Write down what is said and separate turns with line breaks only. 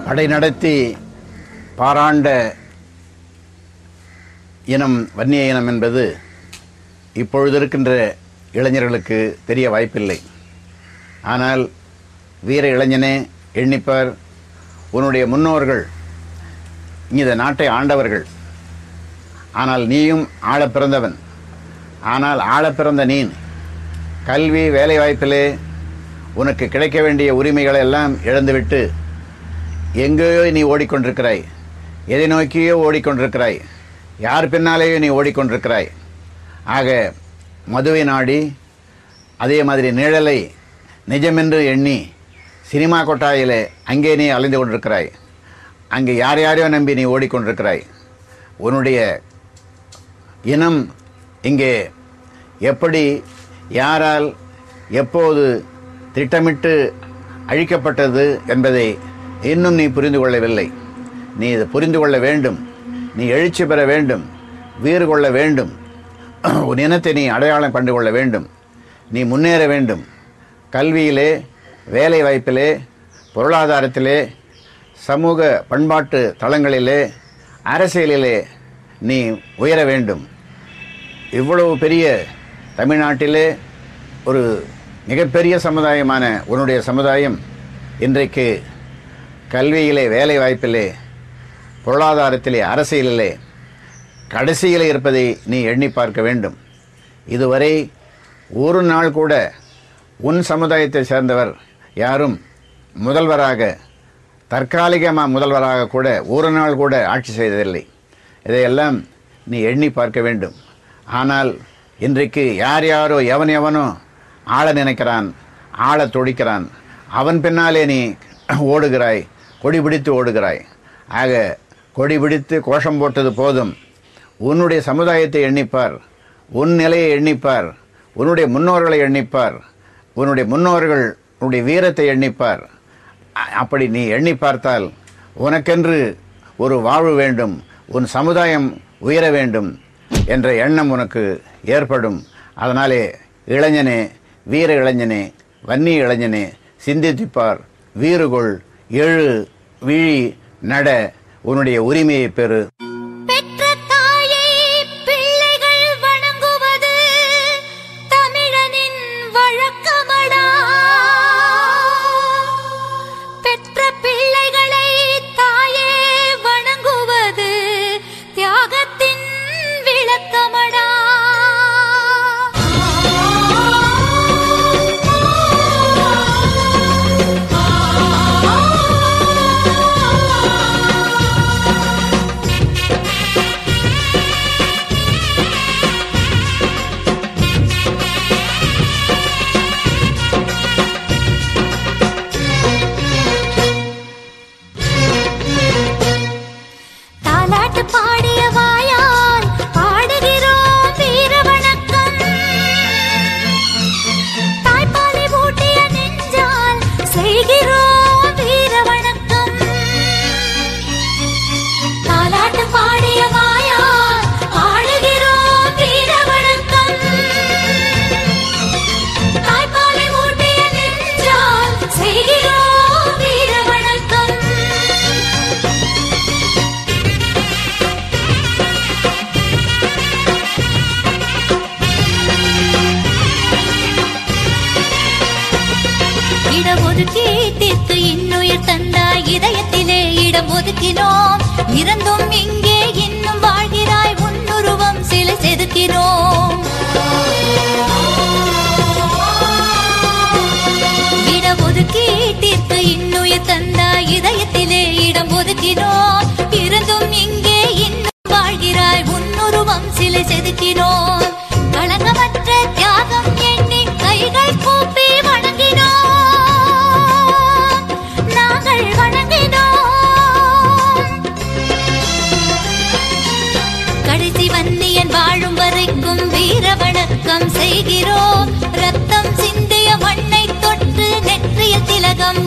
படை நடத்தி பாராண்ட இனம் வன்னிய இனம் என்பது இப்பொழுது இருக்கின்ற இளைஞர்களுக்கு தெரிய வாய்ப்பில்லை. ஆனால் வீர இளைஞனே எண்ணிப்பார், உன்னுடைய முன்னோர்கள் இந்த நாட்டை ஆண்டவர்கள். ஆனால் நீயும் ஆள பிறந்தவன். ஆனால் ஆள பிறந்த நீ கல்வி வேலைவாய்ப்பிலே உனக்கு கிடைக்க வேண்டிய உரிமைகளை எல்லாம் இழந்துவிட்டு எங்கேயோ நீ ஓடிக்கொண்டிருக்கிறாய். எதை நோக்கியோ ஓடிக்கொண்டிருக்கிறாய். யார் பின்னாலேயோ நீ ஓடிக்கொண்டிருக்கிறாய். ஆக மதுவை நாடி, அதே மாதிரி நிழலை நிஜமென்று எண்ணி சினிமா கொட்டாயிலே அங்கே நீ அலைந்து கொண்டிருக்கிறாய். அங்கே யார் யாரையோ நம்பி நீ ஓடிக்கொண்டிருக்கிறாய். உன்னுடைய இனம் இங்கே எப்படி, யாரால், எப்போது திட்டமிட்டு அழிக்கப்பட்டது என்பதை இன்னும் நீ புரிந்து கொள்ளவில்லை. நீ இதை புரிந்து கொள்ள வேண்டும். நீ எழுச்சி பெற வேண்டும், வீறு கொள்ள வேண்டும். உன் இனத்தை நீ அடையாளம் கண்டு கொள்ள வேண்டும். நீ முன்னேற வேண்டும். கல்வியிலே, வேலை வாய்ப்பிலே, பொருளாதாரத்திலே, சமூக பண்பாட்டு தளங்களிலே, அரசியலிலே நீ உயர வேண்டும். இவ்வளவு பெரிய தமிழ்நாட்டிலே ஒரு மிகப்பெரிய சமுதாயமான உன்னுடைய சமுதாயம் இன்றைக்கு கல்வியிலே, வேலை வாய்ப்பிலே, பொருளாதாரத்திலே, அரசியலிலே கடைசியிலே இருப்பதை நீ எண்ணி பார்க்க வேண்டும். இதுவரை ஒரு நாள் கூட உன் சமுதாயத்தை சேர்ந்தவர் யாரும் முதல்வராக, தற்காலிகமாக முதல்வராக கூட ஒரு நாள் கூட ஆட்சி செய்ததில்லை. இதையெல்லாம் நீ எண்ணி பார்க்க வேண்டும். ஆனால் இன்றைக்கு யார் யாரோ எவன் எவனோ ஆள நினைக்கிறான், ஆள துடிக்கிறான். அவன் பின்னாலே நீ ஓடுகிறாய், கொடி பிடித்து ஓடுகிறாய். ஆக கொடி பிடித்து கோஷம் போட்டது போதும். உன்னுடைய சமுதாயத்தை எண்ணிப்பார், உன் நிலையை எண்ணிப்பார், உன்னுடைய முன்னோர்களை எண்ணிப்பார், உன்னுடைய முன்னோர்கள் உன்னுடைய வீரத்தை எண்ணிப்பார். அப்படி நீ எண்ணி பார்த்தால் உனக்கென்று ஒரு வாழ்வு வேண்டும், உன் சமுதாயம் உயர வேண்டும் என்ற எண்ணம் உனக்கு ஏற்படும். அதனாலே இளைஞனே, வீர இளைஞனே, வன்னிய இளைஞனே, சிந்தித்துப்பார், வீறுகொள், எழு, விழி, நட, உன்னுடைய உரிமையை பெறு.
இடஒதுக்கீட்டிற்கு இன்னுயிர் தந்தாய், இதயத்திலே இடம் ஒதுக்கினோம். இறந்தும் இங்கே இன்னும் வாழ்கிறாய், உன்னுருவம் சிலை செதுக்கினோம். இடஒதுக்கீட்டிற்கு இன்னுயிர் தந்தாய், இதயத்திலே இடம் ஒதுக்கினோம். இறந்தும் இங்கே இன்னும் வாழ்கிறாய், உன்னுருவம் சிலை செதுக்கினோம். களங்கமற்ற தியாகம் எண்ணி கைகள் கூப்பி செய்கிறோம். ரத்தம் சிந்திய மண்ணை தொட்டு நெற்றிய திலகம்